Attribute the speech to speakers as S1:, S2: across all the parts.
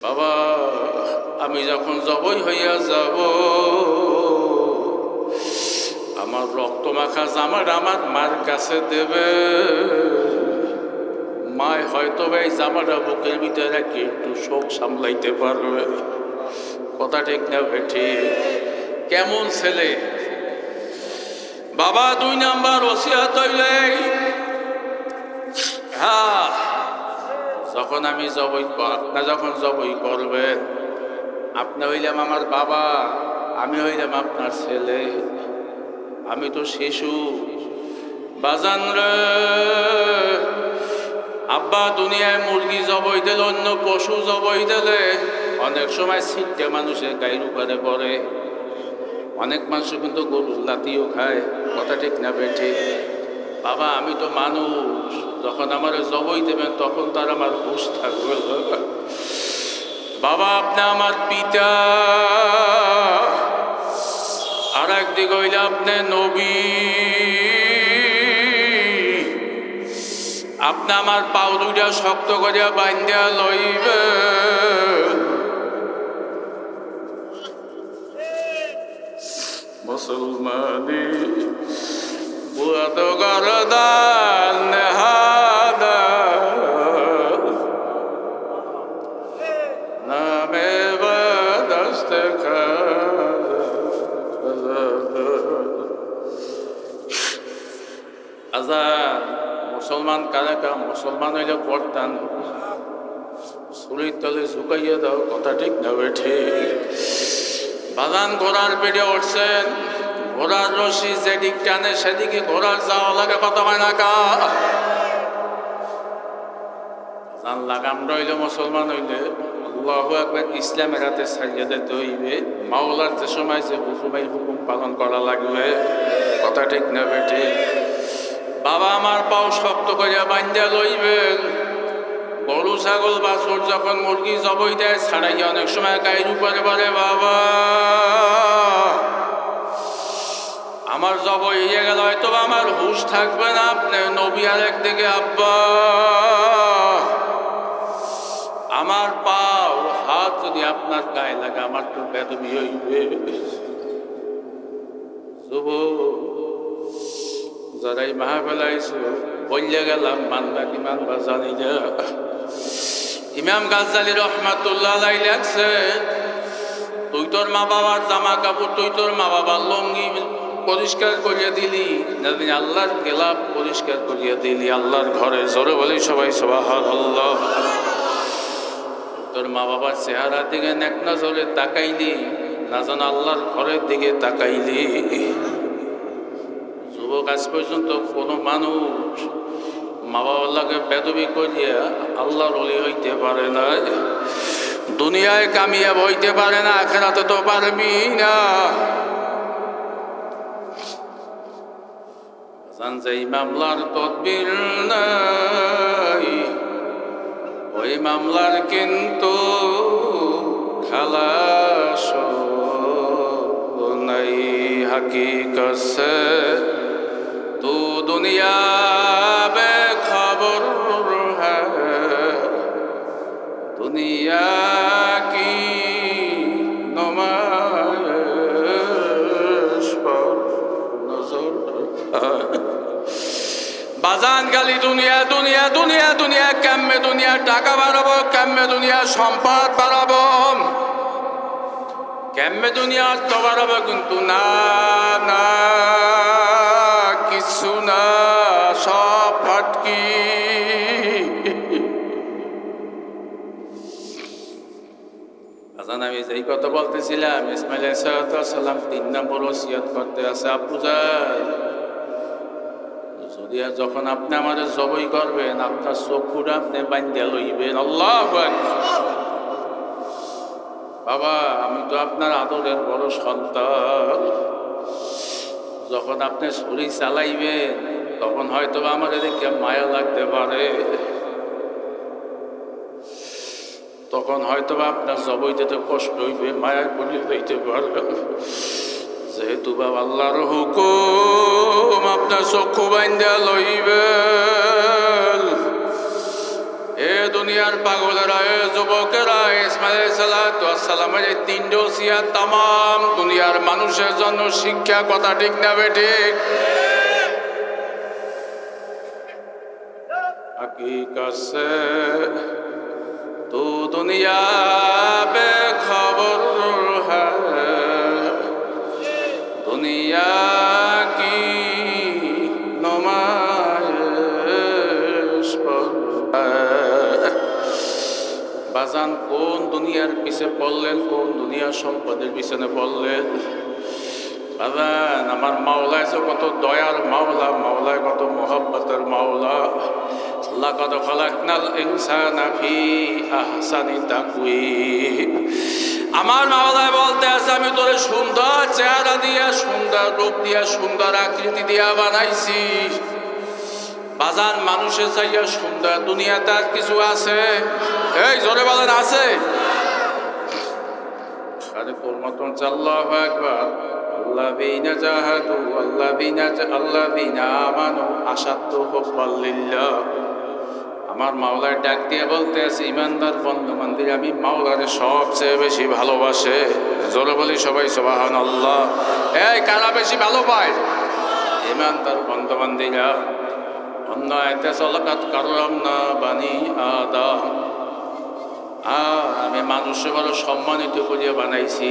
S1: বাবা, আমি যখন জবই হইয়া যাব, আমার রক্ত মাখা জামাটা আমার মার কাছে দেবে। মায় হয়তো এই জামাটা বুকের ভিতরে রাখি একটু শোক সামলাইতে পারবে। কথা ঠিক না বেঠি? কেমন ছেলে বাবা! 2 নাম্বার ওসিয়ত হইলে, হ্যাঁ, যখন আমি জবই, আপনি যখন জবই করবেন, আপনি হইলাম আমার বাবা, আমি হইলাম আপনার ছেলে। আমি তো শিশু বাজান রে। আব্বা দুনিয়ায় মুরগি জবই দিলে, অন্য পশু জবই দিলে অনেক সময় ছিটকে মানুষের গায়ের উপরে পড়ে। অনেক মানুষ কিন্তু গরুর লাতিও খায়। কথা ঠিক না বেঠি? বাবা, আমি তো মানুষ, যখন আমার জবই দেবেন তখন তার আমার হুঁশ থাকবে। বাবা, আপনি আমার পিতা, আর একদিকে হইলে আপনি নবী। আপনি আমার পাও দুইটা শক্ত করিয়া বান্ধিয়া লইবে। মুসলমানি বুয়াদ গরদান হাদা নামে বাদস্ত আজান। মুসলমান কারা কা? মুসলমান হইলে পড়তান শরীর তলে ঝুঁকাইয়া দাও। কথা ঠিক না বেঠে? বাজান ঘোড়ার পেটে উঠছেন, ঘোড়ার রশি যেদিক টানে সেদিকে ঘোড়ার যাওয়া লাগে। কথা হয় না কা? জান লাগাম রইলে মুসলমান হইলে আল্লাহু আকবার, ইসলামের হাতে ছাড়িয়ে দিতে হইবে। মাওলার যে সময় যে হুকুমাই হুকুম পালন করা লাগবে। কথা ঠিক না বেঠে? বাবা, আমার পাও শক্ত করিয়া বান্ধিয়া লইবেন। গরু ছাগল বাছুর যখন মুরগি জবই দেয়, ছাড়াইয়া অনেক সময় গায়ের উপরে পড়ে। বাবা, আমার জবই হয়ে গেল, হয়তো আমার হুঁশ থাকবে না। আপনি নবী, আর একদিকে আব্বা। আমার পাও হাত যদি আপনার গায়ে লাগে, আমার তো বেদবি হইবে। যারাই মাহফিল আইছো, বললে গেলাম, মানবা কি মানবা জানি না। ইমাম গাজ্জালী রহমাতুল্লাহ আলাইহি লেখছে, তুই তোর মা বাবার জামা কাপড়, তুই তোর মা বাবার লঙ্গি পরিষ্কার করিয়া দিলি, যেদিন আল্লাহর গেলাপ পরিষ্কার করিয়া দিলি আল্লাহর ঘরে। জোরে বলি সবাই সুবহানাল্লাহ। তোর মা বাবার চেহারার দিকে নেক নজরে তাকাইলি, না যেন আল্লাহর ঘরের দিকে তাকাইলি। যুবক, আজ পর্যন্ত কোনো মানুষ মা বাবার লাগে বেদবি করিয়া আল্লাহর ওলি হইতে পারে না। দুনিয়ায় কামিয়াব হইতে পারে না, আখিরাতে তো পারবি না। যেই মামলার তদবির নাই, ওই মামলার কিন্তু খালাস নাই। হাকিকত সে তু দুনিয়া বে খবর হ্যায়, দুনিয়া কি নমায়শ পর নজর। বাজান খালি দুনিয়া দুনিয়া দুনিয়া দুনিয়া, কেমনে দুনিয়া টাকা বাড়াবো, কেমনে দুনিয়া সম্পদ বাড়াবো, কেমনে দুনিয়া অর্থ বাড়াবো, কিন্তু না না, কিছু না, সব ফাটকি। বাজান, আমি যেই কথা বলতেছিলাম, ইসমাইল আলাইহিস সালাম 3 নম্বর ওসিয়ত করতে আছে। আব্বু যান, যদি যখন আপনি আমাদের জবই করবেন, আপনার চক্ষুটা আপনি বান্ধিয়া লইবেন। আল্লাহু আকবার। বাবা, আমি তো আপনার আদরের বড় সন্তান। যখন আপনি ছুরি চালাইবেন, তখন হয়তো আমার এদিকে মায়া লাগতে পারে। তখন হয়তো আপনার জবই দিতে কষ্ট হইবে, মায়া করে হইতে পারে। যেহেতু বাবা আল্লাহর হুকুম, আপনার চক্ষু বান্ধিয়া লইবেন। এ দুনিয়ার পাগলেরা, যুবকেরা, ইসমাইল আলাইহিস সালাতু ওয়াস সালামের এই তিনটে ওসিয়ত তামাম দুনিয়ার মানুষের জন্য শিক্ষা। কথা ঠিক না বেঠিক? हकीकत से तू दुनिया बेखबर है, दुनिया की नुमाइश पर है। বাজান কোন দুনিয়ার পিছে পড়লেন, কোন দুনিয়ার সম্পদের পিছনে পড়লেন? বাজান আমার মাওলায় যে কত দয়ার মাওলা, মাওলায় কত মোহাব্বতের মাওলা। লাকাদ খালাকনাল ইনসানা ফি আহসানি তাকওয়িম। আমার মাওলায় বলতে আছে আমি তোরে সুন্দর চেহারা দিয়া, সুন্দর রূপ দিয়া, সুন্দর আকৃতি দিয়া বানাইছি। বাজান মানুষের চাইয়া সুন্দর দুনিয়াতে আর কিছু আছে? এই জোরে বলেন আছে? আরে তোর মতন আল্লাহু আকবার। আল্লাযীনা জাহাদু আল্লাযীনা আমানু আশাদ্দু হুব্বাল লিল্লাহ। আমার মাওলার ডাক দিয়ে বলতে আছে ইমানদার বন্ধু-বান্ধব আমি মাওলারে সবচেয়ে বেশি ভালোবাসে। জোরে বলি সবাই সুবহানাল্লাহ। এই কারা বেশি ভালো পায়? ইমানদার বন্ধু-বান্ধবীরা। অন্য আয়াতে লাকাদ কাররামনা বানি আদম। আমি মানুষকে বড় সম্মানিত করিয়া বানাইছি।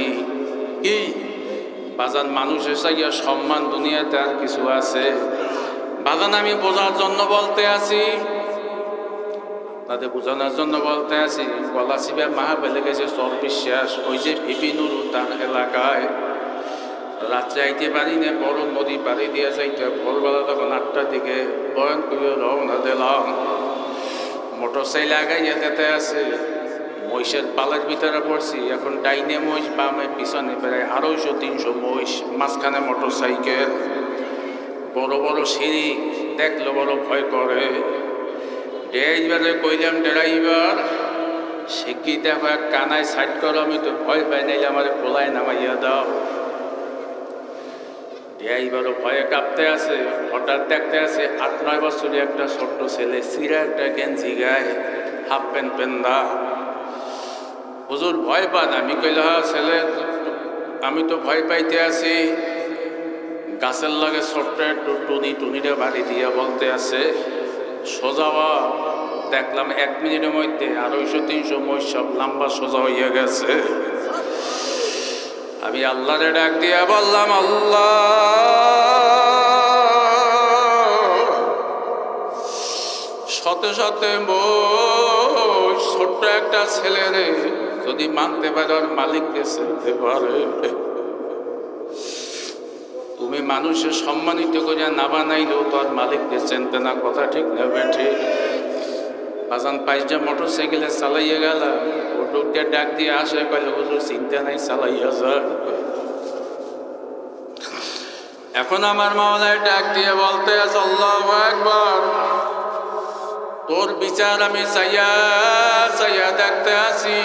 S1: কি বাজান মানুষের চাইয়া সম্মান দুনিয়াতে আর কিছু আছে? বাজান আমি বোঝার জন্য বলতে আছি, তাদের বোঝানোর জন্য বলতে আছি। গলাচিবা মাহা বেলে গেছে চর বিশ্বাস, ওই যে ভিপিনুর তার এলাকায় রাত্রে আইতে পারি না, বড় নদী পাড়ি দিয়ে যাইতে ভোরবেলা তখন 8টার দিকে বয়ান করে রওনা দিলাম। মোটর সাইকেল আগাইয়া যেতে আছে, মহিষের পালের ভিতরে পড়ছি। এখন ডাইনে মহিষ, বামে পিছনে প্রায় 250-300 মহিষ, মাঝখানে মোটর সাইকেল, বড় বড় সিঁড়ি। দেখলো বড় ভয় করে। ড্রাইভারে কইলাম ড্রাইভার শিক্ষি দেখো এক কানায় সাইড করো, আমি তো ভয় পাই নাইলে আমার পোলায় নামাইয়া দাও। ড্রাইভারও ভয়ে কাঁপতে আছে। হঠাৎ দেখতে আছে 8-9 বছরের একটা ছোট্ট ছেলে, চিরা একটা গেঞ্জি গায়ে, হাফ প্যান্ট পেন্দা। হুজুর ভয় পান? আমি কইলা হ্যাঁ ছেলে, আমি তো ভয় পাইতে আছি। গাছের লাগে ছোট্ট একটু টুনিটা বাড়ি দিয়া বলতে আছে সোজা হ। দেখলাম 1 মিনিটের মধ্যে 200-300 মহিষ সব লম্বা সোজা হইয়া গেছে। আমি আল্লাহরে ডাক দিয়া বললাম আল্লাহ, শতে শতে মহিষ ছোট্ট একটা ছেলেরে যদি মানতে পারে আর মালিককে চিনতে পারে, তুমি মানুষের সম্মানিত করিয়া না বানাইলেও তো আর মালিককে চিনতে না। কথা ঠিক না বেঠিক? বাজান 5টা মোটর সাইকেলে চালাইয়া গেল, ওটুকটা ডাক দিয়ে আসে কইলে হুজুর চিন্তা নাই চালাইয়া যান। এখন আমার মাওলায় ডাক দিয়ে বলতে আছে আল্লাহু আকবার। তোর বিচার আমি চাইয়া দেখতে আছি।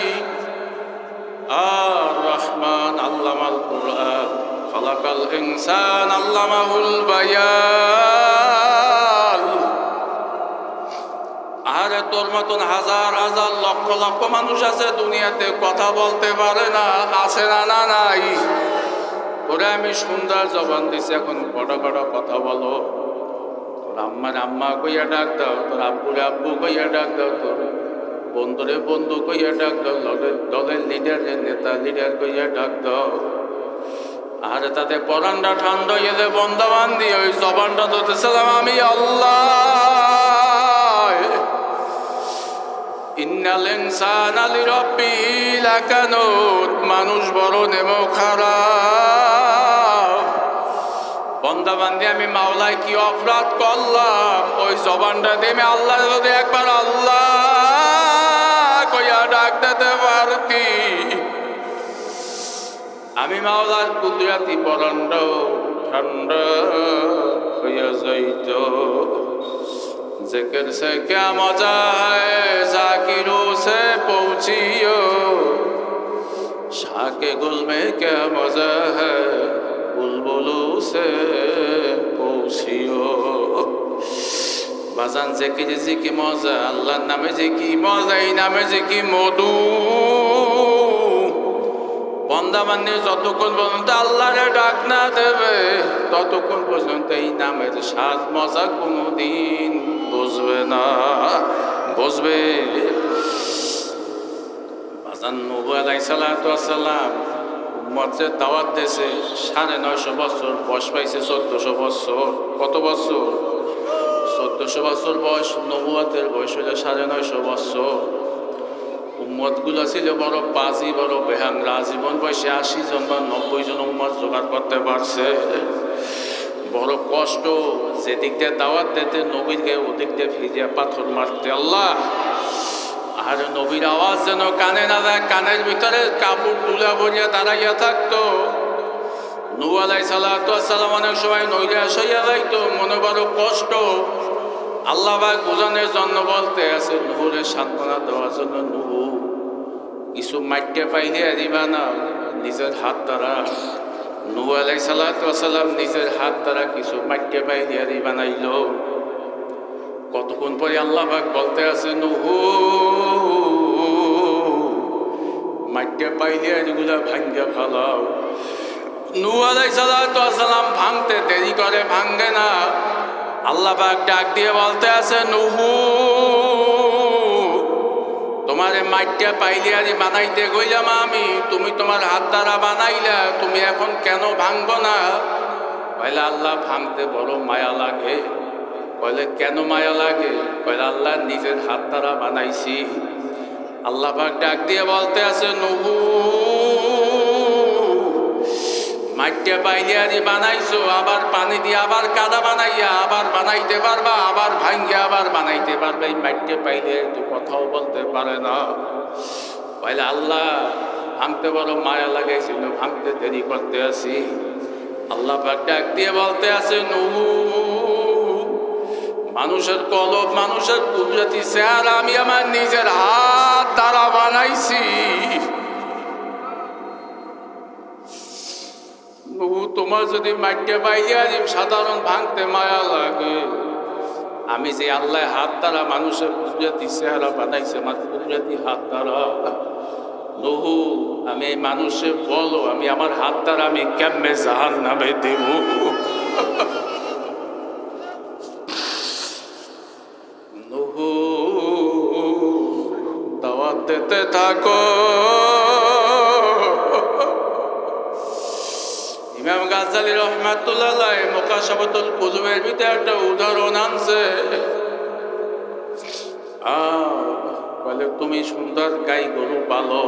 S1: আর রহমান আল্লামাল কুরআন, খালাকাল ইনসান আল্লামাহুল বায়ান। আরে তোর মতন হাজার হাজার লক্ষ লক্ষ মানুষ আছে দুনিয়াতে, কথা বলতে পারে না। আছে না? না নাই? তোরে আমি সুন্দর জবান দিছি, এখন কটা কথা বলো। তোর আম্মার আম্মা কইয়া ডাক দাও, তোর আব্বুরে আব্বু কইয়া ডাক দাও, তোর বন্ধুরে বন্ধু কইয়া ডাক দাও, দলের লিডারের নেতা লিডার কইয়া ডাক দাও। আরে তাতে পরানটা ঠান্ডা হয়ে যায় বন্দাবান্দি, ওই জবানটা ধরতেছিলাম আমি আল্লাহ। ইন্নাল ইনসানা লিরাব্বিহি লাকানুত। মানুষ বড় নেমো খারাপ। বন্দাবান্দি আমি মাওলায় কি অপরাধ করলাম, ওই জবানটা দিয়ে আমি আল্লাহ যদি একবার আল্লাহ কইয়া ডাক দিতে পারতি, আমি মাওলার কুদরতি পরান্ড ঠান্ডা হইয়া যাইত। जिक्र से क्या मजा है जाकिरों से पहुंचियो, शाके गुल में क्या मजा है बुलबुलों से पहुंचियो। বাজান জিকিরে যে কি মজা, আল্লাহর নামে যে কি মজা, এই নামে যে কি মধু। বন্দা বান্দি যতক্ষণ পর্যন্ত আল্লাহরে ডাক না দেবে ততক্ষণ পর্যন্ত এই নামের স্বাদ মজা কোনোদিন বুঝবে না, বুঝবে। বাজান নবী আলাইহিস সালাতু ওয়াস সালাম উম্মতের দাওয়াত দিয়েছে ৯৫০ বছর, বয়স পাইছে ১৪০০ বছর। কত বছর? ১৪০০ বছর বয়স। নবুয়তের বয়স হইল ৯৫০ বছর। উম্মতগুলো ছিল বড় বাজি, বড় বেহাংরা। জীবন বয়সে ৮০ জন বা ৯০ জন উম্মত জোগাড় করতে পারছে। বড় কষ্ট। যেদিক দিয়ে দাওয়াত দিতে নবীর গায়ে ওদিক দিয়ে ভিজিয়া পাথর মারতে আল্লাহ। আর নবীর আওয়াজ যেন কানে না যায়, কানের ভিতরে কাপড় তুলা ভরিয়া দাঁড়াইয়া থাকতো। নূহ আলাইহিস সালাতু ওয়াস সালাম অনেক সময় নৈরাশ হইয়া যাইতো, মনে বড় কষ্ট। আল্লাহ পাক বুঝানোর জন্য বলতে আছে, নূহরে সান্ত্বনা দেওয়ার জন্য, নূহ কিছু মাইটে পাইলে দিবা না নিজের হাত দ্বারা। নূহ আলাইহিস সালাতু ওয়াস সালাম নিজের হাত দ্বারা কিছু মাইটে পাইলে বানাইল। কতক্ষণ পরে আল্লাহ পাক বলতে আছে, নূহ মাইটে পাইলে এগুলা ভাঙ্গা ফেলাও। নূহ আলাইহিস সালাতু ওয়াস সালাম ভাঙতে দেরি করে, ভাঙ্গে না। আল্লাহ পাক ডাক দিয়ে বলতে আছে, নূহ তোমারে মাইটটা পাইলে আজ বানাইতে গইলাম আমি, তুমি তোমার হাত দ্বারা বানাইলা, তুমি এখন কেন ভাঙবো না? কইলে আল্লাহ ভাঙতে বড় মায়া লাগে। কইলে কেন মায়া লাগে? কইলে আল্লাহ নিজের হাত দ্বারা বানাইছি। আল্লাহ পাক ডাক দিয়ে বলতে আছে, নূহ মাইটটা পাইলে আজ বানাইছো, আবার পানি দিয়ে আবার কাদা বানাইয়া আবার বানাইতে পারবা, আবার ভাঙ্গিয়া আবার বানাইতে পারবে। এই মাইটটা পাইলে তো কথাও বলতে পারে না। কইলে আল্লাহ ভাঙতে বড় মায়া লাগাইছিল, ভাঙতে দেরি করতে আছি। আল্লাহ পাক ডাক দিয়ে বলতে আছে, নূহ মানুষের কলব, মানুষের কুদরতি চেহারা আমি আমার নিজের হাত দ্বারা বানাইছি। তোমার যদি মাইটটা পাইলে সাধারণ ভাঙতে মায়া লাগে, আমি যে আল্লাহ হাত দ্বারা মানুষের কুদরতি চেহারা বানাইছে, আমার কুদরতি হাত দ্বারা। নূহ আমি এই মানুষে বলো, আমি আমার হাত দ্বারা আমি কেমনে জাহান্নামে দেব? নূহ দাওয়াত দিতে থাকো। ইমাম গাজ্জালী রাহমাতুল্লাহ আলাইহি মুকাশাফাতুল কুলুবের ভিতরে একটা উদাহরণ আনছে। বলে তুমি সুন্দর গাই গরু পালো,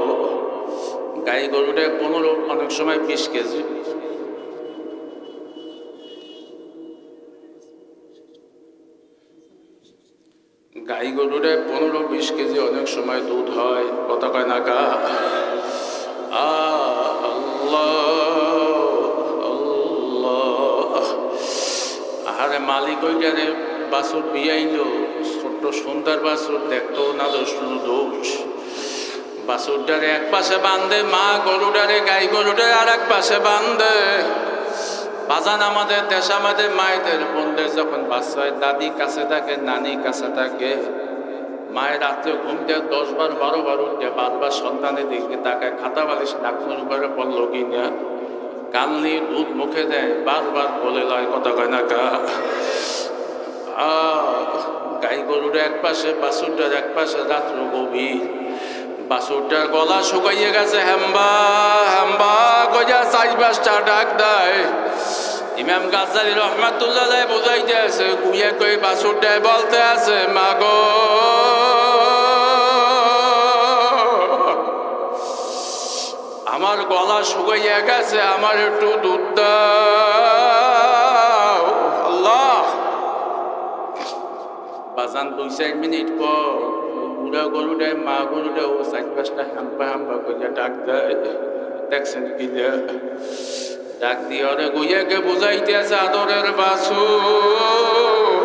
S1: গাই গরুটা 15 অনেক সময় 20 কেজি, গাই গরুটা 15-20 কেজি অনেক সময় দুধ হয়। কথা কয় না কা? আহারে মালিক ওইটারে বাছুর বিয়াইল, ছোট্ট সুন্দর বাছুর, দেখতো না দোষ দোষ। বাছুরটারে এক পাশে বান্ধে, মা গরুটারে, গাই গরুটারে আর এক পাশে বান্ধে। বাজান আমাদের দেশ, আমাদের মায়েদের বোনদের যখন বাচ্চা হয়, দাদি কাছে থাকে, নানি কাছে থাকে। মায়ের রাত্রে ঘুম দেয় 10 বার 12 বার উঠে, বারবার সন্তানের দিকে তাকায়, খাতা বালিশ নাকুর উপরে পড়লো কিনা, কানলি দুধ মুখে দেয়, বারবার বলে লয়। কথা কয় না কা? গাই গরুটা এক পাশে, বাছুরটার এক পাশে, রাত্র গভীর। বাছুরটার গলা শুকাইয়ে গেছে, হেম্বা হেম্বা কইয়া 4-5টা ডাক দেয়। ইমাম গাজ্জালী রাহমাতুল্লাহ আলাইহি বুঝাইতে আছে, কুইয়া কই বাছুরটায় বলতে আছে, মা গো আমার গলা শুকাইয়া গেছে, আমার একটু দুধ দাও। আল্লাহ বাজান 2-4 মিনিট পর বুড়া গরুটায়, মা গরুটাও 4-5টা হাম্পা হাম্পা কইয়া ডাক দেয়। দেখছেন কি ডাক দিয়ে ওরে গুইয়াকে বুঝাইতে আছে, আদরের বাছুর,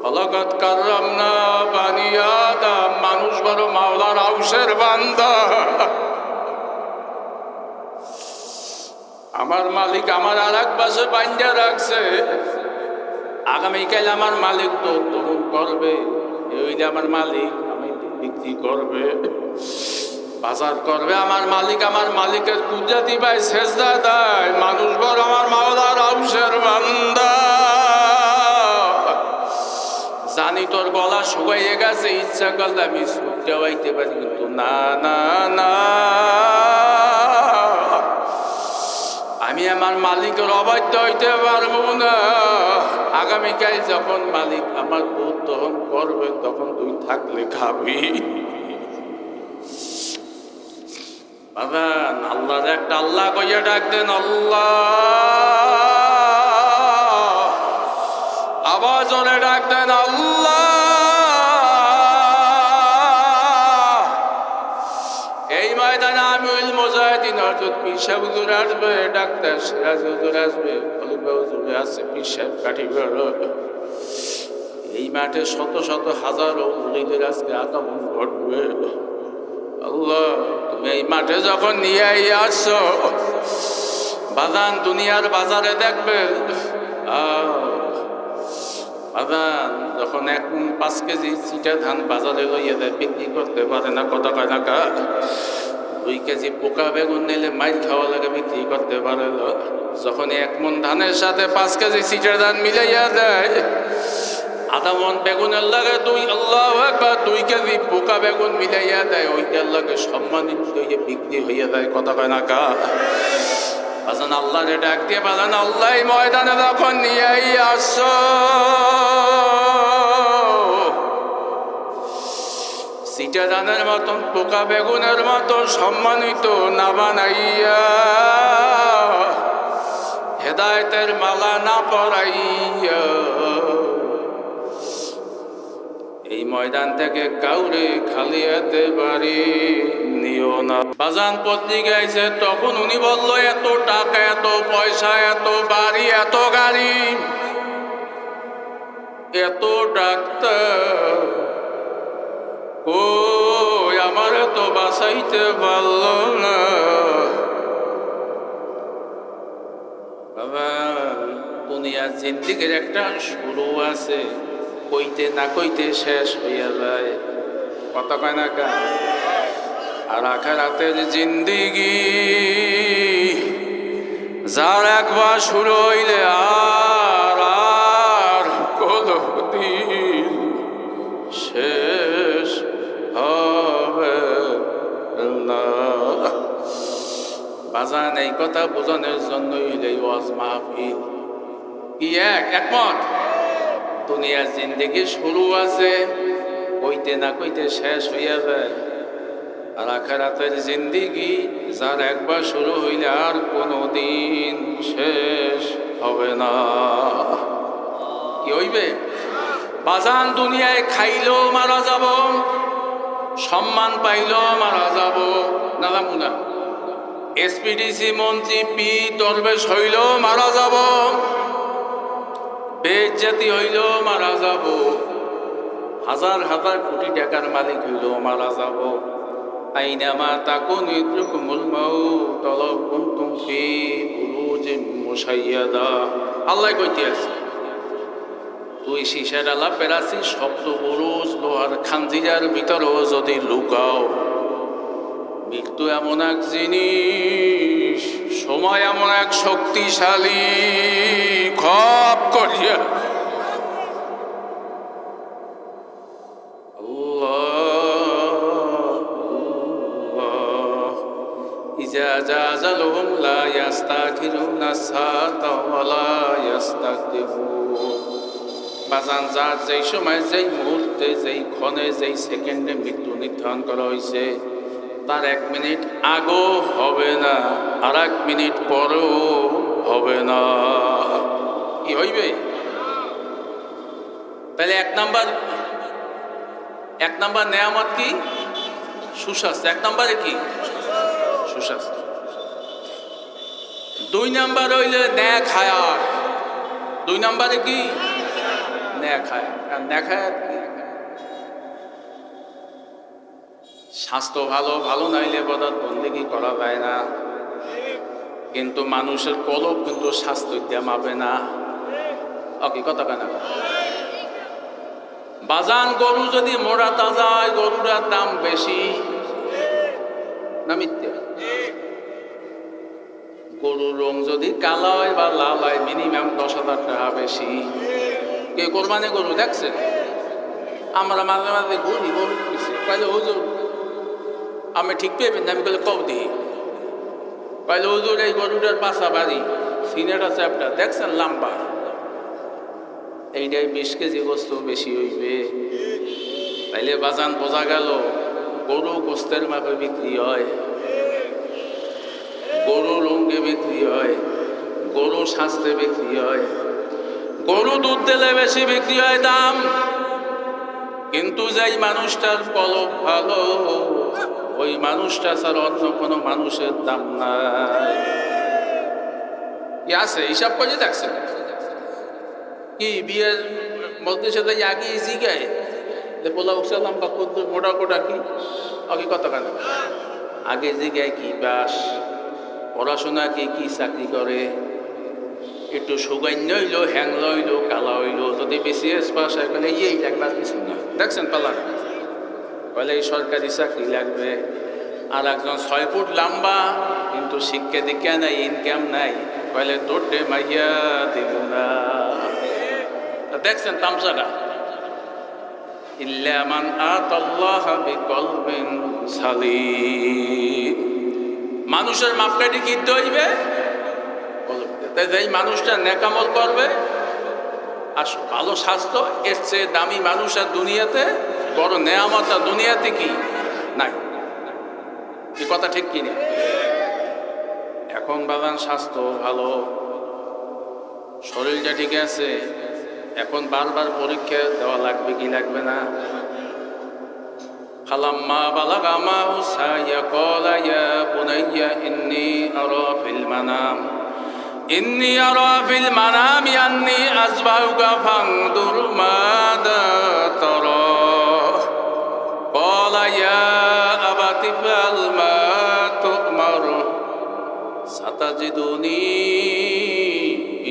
S1: ফলাকাত কাররামনা বানি আদম, মানুষ বড় মাওলার আউসের বান্দা। আমার মালিক আমার আর এক পাশে বান্ধা রাখছে, আগামীকাল আমার মালিক তো তখন করবে, ওই যে আমার মালিক আমি বিক্রি করবে, বাজার করবে আমার মালিক, আমার মালিকের কুদরতি ভাই সেজদা দেয়, মানুষ বড় আমার মাওলার আউসের বান্দা। জানি তোর গলা শুকাইয়ে গেছে, ইচ্ছা করলে আমি ছুটতে পাইতে পারি, কিন্তু না না না, আমি আমার মালিকের অবাধ্য হইতে পারবো না। আগামীকাল যখন মালিক আমার দুধ দহন করবে তখন তুই থাকলে খাবি। বাবা আল্লাহর একটা আল্লাহ কইয়া ডাক দেন, আল্লাহ আওয়াজ ওরে ডাক দেন, আল্লাহ। এই ময়দানে আমিউল মুজাহিদিন হযরত পীর সাহেব হুজুর আসবে, ডাক্তার সিরাজ হুজুর আসবে, খলিফা হুজুর আছে, পীর সাহেব কাঠিগড়। এই মাঠে শত শত হাজারো মুরিদের আজকে আগমন ঘটবে। আল্লাহ তুমি এই মাঠে যখন নিয়ে আসছো, বাজান দুনিয়ার বাজারে দেখবে, বাজান যখন 5 কেজি চিটা ধান বাজারে লইয়া দেয়, বিক্রি করতে পারে না, কত টাকা। 2 কেজি পোকা বেগুন নিলে মাইল খাওয়া লাগে, বিক্রি করতে পারে না। যখন 1 মণ ধানের সাথে 5 কেজি চিটা ধান মিলাইয়া দেয়, আধা মণ বেগুনের লাগে আল্লাহু আকবার 2 কেজি পোকা বেগুন মিলাইয়া দেয়, ওইটার লাগে সম্মানিত হইয়া বিক্রি হইয়া যায়, কত টাকা। বাজান আল্লাহরে ডাক দিয়ে বাজান, আল্লাহ এই ময়দানে যখন নিয়ে আসছো, চিটা ধানের মতন পোকা বেগুনের মতো সম্মানিত না বানাইয়া, হেদায়েতের মালা না পরাইয়া এই ময়দান থেকে কাউরে খালি হাতে বাড়ি নিও না। বাজান পত্রিকা আইছে, তখন উনি বলল এত টাকা, এত পয়সা, এত বাড়ি, এত গাড়ি, এত ডাক্তার, কই আমার তো বাঁচাইতে পারল না। বাবা দুনিয়ার জিন্দেগির একটা শুরু আছে, কইতে না কইতে শেষ হইয়া যায়, কত কয় না কা। আর আখিরাতের জিন্দেগি যার একবার শুরু হইলে আর আর কোনদিন শেষ হবে না। বাজান এই কথা বোঝানোর জন্য হইলে ওয়াজ মাহফিল কি একমত। দুনিয়ার জিন্দেগি শুরু আছে, কইতে না কইতে শেষ হইয়া যায়। আর আখিরাতের জিন্দেগি যার একবার শুরু হইলে আর কোনদিন শেষ হবে না। কি হইবে বাজান? দুনিয়ায় খাইলেও মারা যাব, সম্মান পাইলেও মারা যাব, না যাবো না। এসপিডিসি মন্ত্রী পি দরবেশ হইলেও মারা যাব, বেইজ্জতি হইলেও মারা যাব, হাজার হাজার কোটি টাকার মালিক হইলেও মারা যাব। আইনামা তাকুন ইদরুকুমুল মাউত ওয়ালাউ কুনতুম ফি বুরুজিম মুশাইয়াদা। আল্লাহ কইতে আছে, তুই শিশার আলা পেরাসি শব্দ বুরুজ লোহার খাঞ্জিরার ভিতরেও যদি লুকাও, মৃত্যু এমন এক জিনিস, সময় এমন এক শক্তিশালী, খপ করিয়া ইজা জাযালুহুম লা ইস্তাখিরুনা সাআতা ওয়া লা ইস্তাকদিমুন। বাজান যার যেই সময়, যেই মুহূর্তে, যেই ক্ষণে, যেই সেকেন্ডে মৃত্যু নির্ধারণ করা হয়েছে, তার 1 মিনিট আগেও হবে না, আর 1 মিনিট পরেও হবে না। কি হইবে? তাহলে 1 নাম্বার নেয়ামত কি? সুস্বাস্থ্য। 1 নম্বরে কি? সুস্বাস্থ্য। 2 নাম্বার হইলে ন্যাক হায়াত। 2 নাম্বারে কি? ন্যাক হায়াত। আর ন্যাক হায়াত কি? স্বাস্থ্য ভালো নাইলে ইবাদত বন্দেগী করা যায় না। কিন্তু মানুষের কলব কিন্তু স্বাস্থ্য দিয়ে মাপে না। ওকে কথা কেনা বাজান গরু যদি মোড়া তাজা হয় গরুটার দাম বেশি না মিথ্যে? গরুর রং যদি কালো হয় বা লাল হয় মিনিমাম 10,000 টাকা বেশি। কে কোরবানি গরু দেখছেন? আমরা মাঝে মাঝে ঘুরি গরু কইলে হুজুর আমি ঠিক পেয়েবেন আমি বলে কব দিই কইলে হুজুর এই গরুটার পাশা বাড়ি সিনেটা চ্যাপটা দেখছেন লম্বা এইটাই 20 কেজি বস্তু বেশি হইবে। তাইলে বাজান বোঝা গেল গরু গোস্তের মাপে বিক্রি হয়, গরু রঙে বিক্রি হয়, গরু স্বাস্থ্যে বিক্রি হয়, গরু দুধ দিলে বেশি বিক্রি হয় দাম। কিন্তু যেই মানুষটার কলব ভালো ওই মানুষটা ছাড়া অন্য কোনো মানুষের দাম নাই। কি আছে হিসাব করে দেখছেন? কি বিয়ের মধ্যে সাথে আগে জিগায় যে পোলা উঠছিলাম বা মোটা কোটা কি আগে কত কেন আগে জিগায় কি বাস পড়াশোনা কি চাকরি করে, একটু সুগান্য হইলো হ্যাংলা হইলো কালা হইলো, যদি বিসিএস পাস হয় বলে এই লাগবে কিছু না। দেখছেন পালা বলে এই সরকারি চাকরি লাগবে। আর একজন 6 ফুট লম্বা কিন্তু শিক্ষা দীক্ষা নাই ইনকাম নাই বলে তোর ডে মাইয়া দিব না। দেখছেন তামসাটা ইল্লা মান আতাল্লাহ বিকলবিন সালিম। মানুষের মাপকাঠি কিনতে হইবে তাই যেই মানুষটা নেকামল করবে আর ভালো স্বাস্থ্য এর চেয়ে দামি মানুষ আর দুনিয়াতে বড় নেয়ামত আর দুনিয়াতে কি নাই। এই কথা ঠিক কিনা? এখন বাগান স্বাস্থ্য ভালো শরীরটা ঠিক আছে, এখন বারবার পরীক্ষা দেওয়া লাগবে কি লাগবে না? ফালাম্মা বালাগা মাহু সাইয়া ক্বালা ইয়া বুনাইয়া ইন্নী আরা ফিল মানামি আন্নী আযবাহুকা ফানদুর মাযা তারা ক্বালা ইয়া আবাতি ফাল মা তু'মার সাতাজিদুনি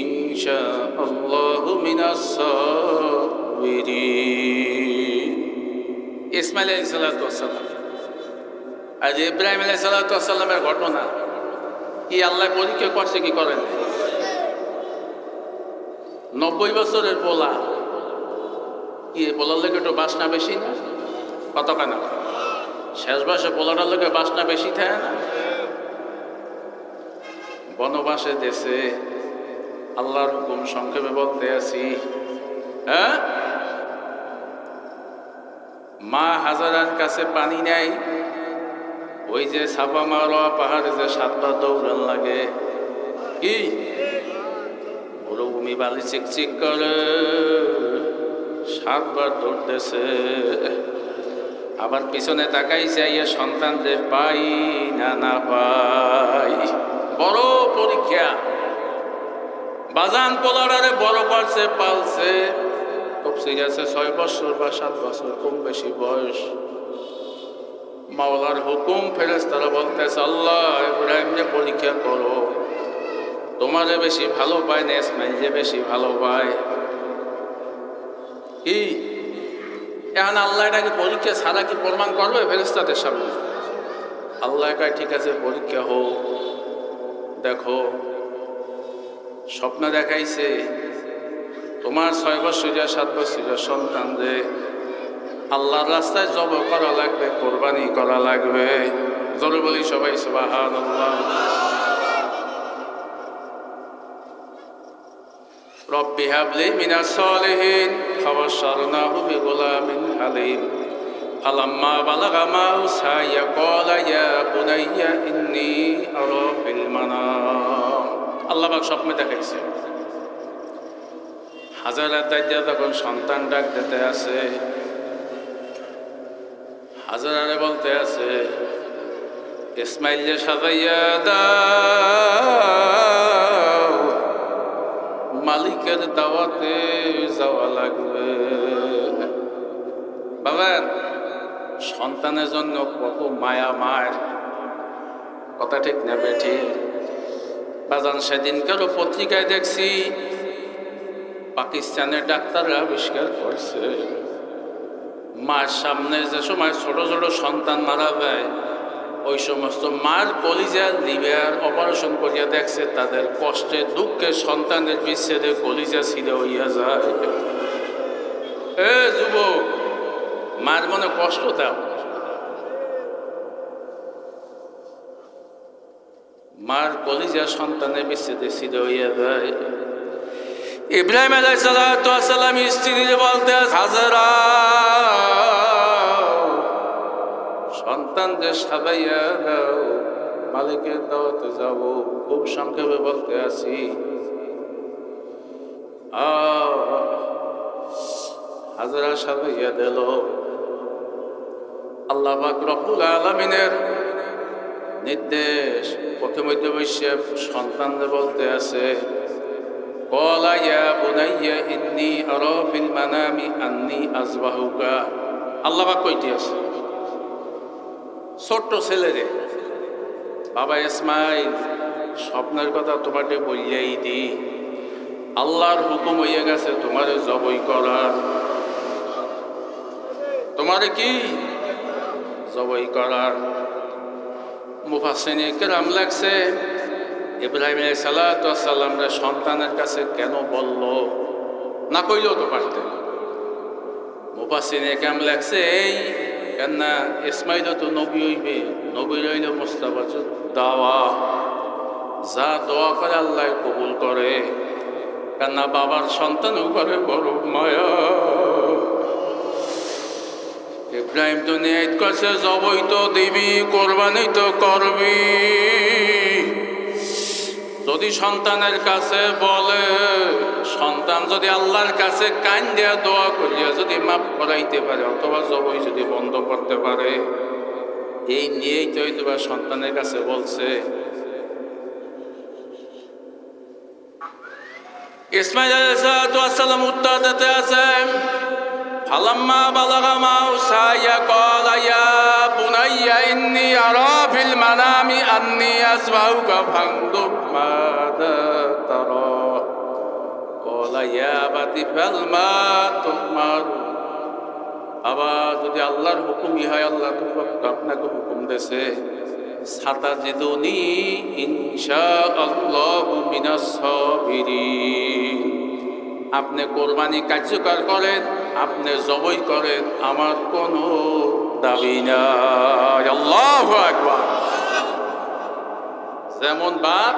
S1: ইনশাআল্লাহু মিনাস সাবিরিন। ইসমাঈল আলাইহিস সালাতু ওয়াস সালাম আর ইব্রাহিম আলাইহিস সালাতু ওয়াস সালামের ঘটনা কি আল্লাহ পরীক্ষা করছে কি করেন? 90 বছরের পোলা কি পোলার লোক একটু বাসনা বেশি না? কত কেন শেষ বয়সে পোলাটার লোকে বাসনা বেশি থাকে না? বনবাসে দেশে আল্লাহর হুকুম সংক্ষেপে বলতে আছি। হ্যাঁ, মা হাজারার কাছে পানি নাই, ওই যে ছাপা মারোয়া পাহাড়ে যে 7 বার দৌড়ান লাগে কি মরুভূমি বালি চিকচিক করে 7 বার দৌড়তেছে। আবার পিছনে তাকাইছে ইয়ে সন্তানদের পাই না পাই। বড় পরীক্ষা। বাজান পোলারে বড় করছে পালছে খুব সিরিয়াসে 6 বছর বা 7 বছর কম বেশি বয়স। মাওলার হুকুম ফেরেশতারা বলতেছে আল্লাহ ইব্রাহিমকে পরীক্ষা করো, তোমারে বেশি ভালো পায় না ইসমাইল যে বেশি ভালো পায়। কি এখন আল্লাহ এটাকে পরীক্ষা ছাড়া কি প্রমাণ করবে ফেরেশতাদের সামনে? আল্লাহ কয় ঠিক আছে পরীক্ষা হোক। দেখো স্বপ্ন দেখাইছে তোমার 6 বছরের 7 বছরের সন্তান যে আল্লাহর রাস্তায় জব করা লাগবে, কোরবানি করা লাগবে। জোরে বলি সবাই সুবহানাল্লাহ। রব্বি হাবলি মিনাস সালিহিন ফাবাশশারনাহু বিগুলামিন হালিম ফালাম্মা বালাগা মাহু সাইয়া ক্বালা ইয়া বুনাইয়া ইন্নী আরা ফিল মানাম। আল্লাহ পাক স্বপ্নে দেখাইছে হাজারার দাজ্জা তখন সন্তান ডাক দিতে আছে, হাজারারে বলতে আছে ইসমাইলকে সাজাইয়া দাও, মালিকের দাওয়াতে যাওয়া লাগবে। বাবার সন্তানের জন্য কত মায়া মায়ের, কথা ঠিক না বেঠিক? বাজান সেদিনকারও পত্রিকায় দেখছি পাকিস্তানের ডাক্তাররা আবিষ্কার করছে মার সামনে যে সময় ছোট ছোট সন্তান মারা যায় ওই সমস্ত মার কলিজা লিভার অপারেশন করিয়া দেখছে তাদের কষ্টে দুঃখে সন্তানের বিচ্ছেদে কলিজা ছিঁড়ে হইয়া যায়। এ যুবক, মার মনে কষ্ট দাও, মার কলিজা সন্তানের বিচ্ছেদে ছিঁড়ে হইয়া যায়। ইব্রাহিম আলাইহিস সালাম স্ত্রী বলতে হাজারা সন্তানদের সাজাইয়া দাও, মালিকের দাওয়াতে যাব। খুব সংক্ষেপে বলতে আছি, হাজারা সাজাইয়া দিল। আল্লাহ পাক রব্বুল আলামিনের নির্দেশ প্রথমে বসে সন্তানদের বলতে আছে, ক্বালা ইয়া বুনাইয়া ইন্নী আরা ফিল মানামি আন্নী আযবাহুকা। আল্লাহ পাক কইতে আছে ছোট্ট ছেলেরে, বাবা ইসমাইল স্বপ্নের কথা তোমাকে বলিয়াই দি, আল্লাহর হুকুম হইয়া গেছে তোমারে জবাই করার। তোমারে কি জবাই করার? মুফাসসিরিনে কেরাম লাগছে ইব্রাহিম আলাইহিস সালাম সন্তানের কাছে কেন বলল, না কইলেও তো পারতেন। মুফাসসিরিনে কেরাম লাগছে এই কেননা ইসমাইল তো নবী হইবে, নবী হইলে মুস্তাফা দাওয়া, যা দোয়া করে আল্লাহ কবুল করে। কেননা বাবার সন্তান উপরে বড় মায়া। ইব্রাহিম তো নিয়ত করছে জবই তো দিবি, কোরবানি তো করবি। যদি সন্তানের কাছে বলে, সন্তান যদি আল্লাহর কাছে কান দেয়া দোয়া করিয়া যদি মাফ করাইতে পারে অথবা জবই যদি বন্ধ করতে পারে, এই নিয়েই তো হয়তো সন্তানের কাছে বলছে। ইসমাইল আলাইহিস সালাম উত্তর দিতে আছেন, ফালাম্মা বালাগা মাউ সাইয়া ক্বালা ইয়া বুনাইয়া ইন্নী আরা ফিল মানামি আন্নী আযবাহুকা ফানদুর মাযা তারা। ক্বালা ইয়া আবাতি ফাল মা তুমার। আবার যদি আল্লাহর হুকুমই হয়, আল্লাহ তো আপনাকে হুকুম দেছে, সাতাজিদুনি ইনশাআল্লাহু মিনাস সাবিরিন। আপনি কোরবানি কার্যকর করেন, আপনি জবাই করেন, আমার কোনো দাবি নাই। আল্লাহু আকবার। যেমন বাপ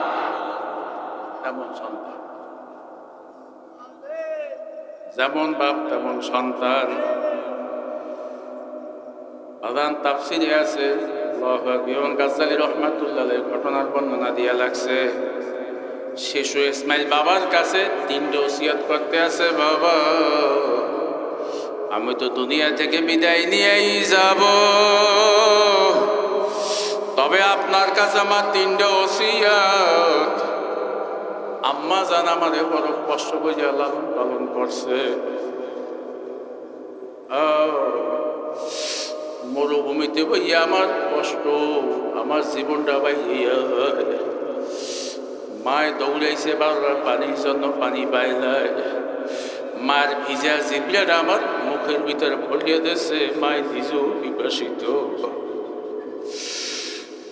S1: তেমন সন্তান, যেমন বাপ তেমন সন্তান। আদান তাফসিরে আছে ইমাম গাজ্জালী রাহমাতুল্লাহ আলাইহি ঘটনার বর্ণনা দিয়া লাগছে। শিশু ইসমাইল বাবার কাছে তিনটে ওসিয়ত করতে আছে, বাবা আমি তো দুনিয়া থেকে বিদায় নিয়েই যাব, তবে আপনার কাছে আমার তিনটে ওসিয়ত। আম্মা জান আমারে বড় কষ্ট করে লালন পালন করছে, মরুভূমিতে বইয়া আমার কষ্ট, আমার জীবনটা বাইয়া। মায় দৌড়াইছে বারবার পানির জন্য, পানি পায় নাই। মার ভিজা জিবলাটা আমার মুখের ভিতরে ভরিয়ে দিয়েছে, মায় নিজেও বিকশিত।